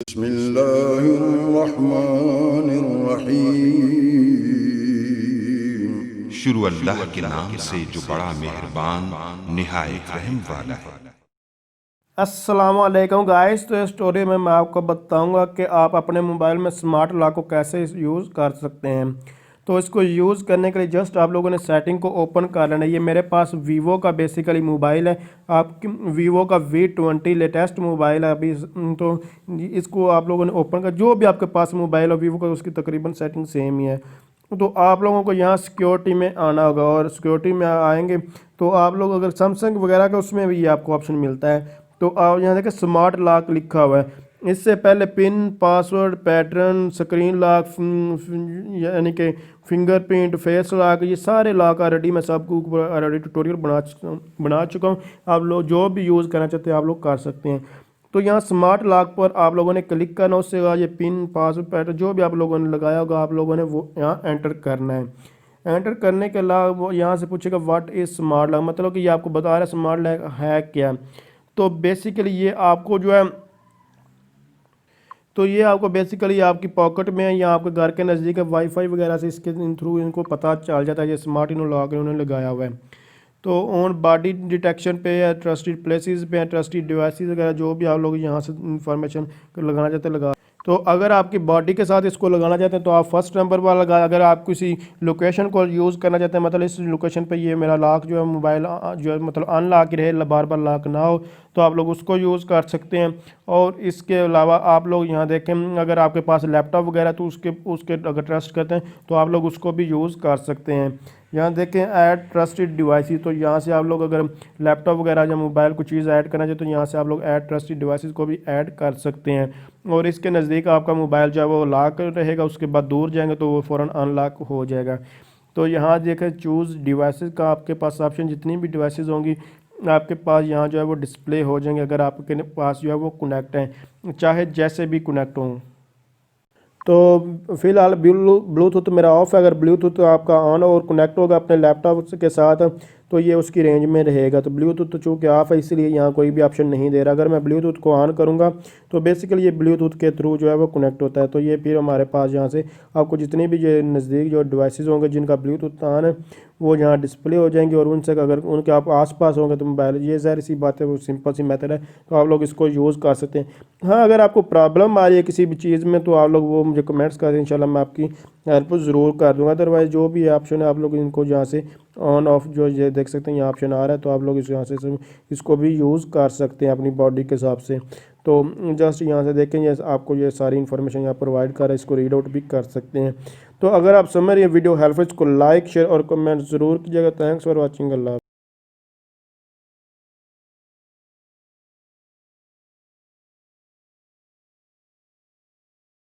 बिस्मिल्लाहिर्रहमानिर्रहीम। शुरू अल्लाह के नाम से जो बड़ा मेहरबान निहायत रहम वाला है। अस्सलामुअलैकुम गाइस। तो इस स्टोरी में मैं आपको बताऊंगा कि आप अपने मोबाइल में स्मार्ट लॉक को कैसे यूज़ कर सकते हैं। तो इसको यूज़ करने के लिए जस्ट आप लोगों ने सेटिंग को ओपन कर लेना है। ये मेरे पास वीवो का बेसिकली मोबाइल है। आपकी वीवो का V20 लेटेस्ट मोबाइल है अभी। तो इसको आप लोगों ने ओपन कर, जो भी आपके पास मोबाइल है वीवो का, उसकी तकरीबन सेटिंग सेम ही है। तो आप लोगों को यहाँ सिक्योरिटी में आना होगा, और सिक्योरिटी में आएंगे तो आप लोग अगर सैमसंग वगैरह का, उसमें भी ये आपको ऑप्शन मिलता है। तो आप यहाँ देखें स्मार्ट लॉक लिखा हुआ है। इससे पहले pin, password, pattern, screen lock, यानी कि फिंगरप्रिंट, फेस लॉक, ये सारे लॉक ऑलरेडी मैं सबको ऑलरेडी ट्यूटोरियल बना चुका हूँ। आप लोग जो भी यूज़ करना चाहते हैं आप लोग कर सकते हैं। तो यहाँ स्मार्ट लॉक पर आप लोगों ने क्लिक करना, उससे ये पिन, पासवर्ड, पैटर्न जो भी आप लोगों ने लगाया होगा आप लोगों ने वो यहाँ एंटर करना है। एंटर करने के अलावा वो यहाँ से पूछेगा व्हाट इज़ स्मार्ट लॉक, मतलब कि ये आपको बता रहा है स्मार्ट लॉक है क्या। तो बेसिकली ये आपको जो है, तो ये आपको बेसिकली आपकी पॉकेट में या आपके घर के नज़दीक वाईफाई वगैरह से इसके थ्रू इनको पता चल जाता है ये स्मार्ट लॉक इन्होंने लगाया हुआ है। तो ऑन बॉडी डिटेक्शन पे या ट्रस्टेड प्लेसेस पे या ट्रस्टेड डिवाइसेस वगैरह जो भी आप लोग यहाँ से इंफॉर्मेशन लगाना चाहते हैं लगा। तो अगर आपकी बॉडी के साथ इसको लगाना चाहते हैं तो आप फर्स्ट नंबर पर लगा। अगर आप किसी लोकेशन को यूज़ करना चाहते हैं, मतलब इस लोकेशन पे ये मेरा लॉक जो है मोबाइल जो है मतलब अनलॉक ही रहे, बार बार लॉक ना हो, तो आप लोग उसको यूज़ कर सकते हैं। और इसके अलावा आप लोग यहाँ देखें, अगर आपके पास लैपटॉप वगैरह तो उसके उसके अगर ट्रस्ट करते हैं तो आप लोग उसको भी यूज़ कर सकते हैं। यहाँ देखें ऐड ट्रस्टेड डिवाइसेस, तो यहाँ से आप लोग अगर लैपटॉप वगैरह या मोबाइल को चीज़ ऐड करना चाहते तो यहाँ से आप लोग ऐड ट्रस्टेड डिवाइसेस को भी ऐड कर सकते हैं। और इसके नज़दीक आपका मोबाइल जो है वो लॉक रहेगा, उसके बाद दूर जाएंगे तो वो फ़ौरन अनलॉक हो जाएगा। तो यहाँ देखें चूज़ डिवाइसेस का आपके पास ऑप्शन, जितनी भी डिवाइसेस होंगी आपके पास यहाँ जो है वो डिस्प्ले हो जाएंगे अगर आपके पास जो है वो कनेक्ट हैं, चाहे जैसे भी कनेक्ट हों। तो फिलहाल ब्लूटूथ मेरा ऑफ है। अगर ब्लूटूथ आपका ऑन और कनेक्ट होगा अपने लैपटॉप के साथ तो ये उसकी रेंज में रहेगा। तो ब्लूटूथ तो चूँकि ऑफ है इसलिए यहाँ कोई भी ऑप्शन नहीं दे रहा। अगर मैं ब्लूटूथ को ऑन करूँगा तो बेसिकली ये ब्लूटूथ के थ्रू जो है वो कनेक्ट होता है। तो ये फिर हमारे पास यहाँ से आपको जितने भी जो नज़दीक जो डिवाइसेस होंगे जिनका ब्लूटूथ ऑन है वो यहाँ डिस्प्ले हो जाएंगे, और उनसे अगर उनके आप आसपास होंगे तो मोबाइल, ये ज़ाहिर सी बात है वो सिंपल सी मेथड है, तो आप लोग इसको यूज़ कर सकते हैं। हाँ, अगर आपको प्रॉब्लम आ रही है किसी भी चीज़ में तो आप लोग वो मुझे कमेंट्स कर दें, इंशाल्लाह मैं आपकी हेल्प ज़रूर कर दूँगा। अदरवाइज़ जो भी ऑप्शन है आप लोग इनको यहाँ से ऑन ऑफ जो ये देख सकते हैं, ये ऑप्शन आ रहा है तो आप लोग इस यहाँ से इसको भी यूज़ कर सकते हैं अपनी बॉडी के हिसाब से। तो जस्ट यहाँ से देखें, ये आपको ये सारी इन्फॉर्मेशन यहाँ प्रोवाइड कर रहा है, इसको रीड आउट भी कर सकते हैं। तो अगर आप समझ ये वीडियो हेल्पफुल, इसको लाइक, शेयर और कमेंट ज़रूर कीजिएगा। Thanks for watching. अल्लाह।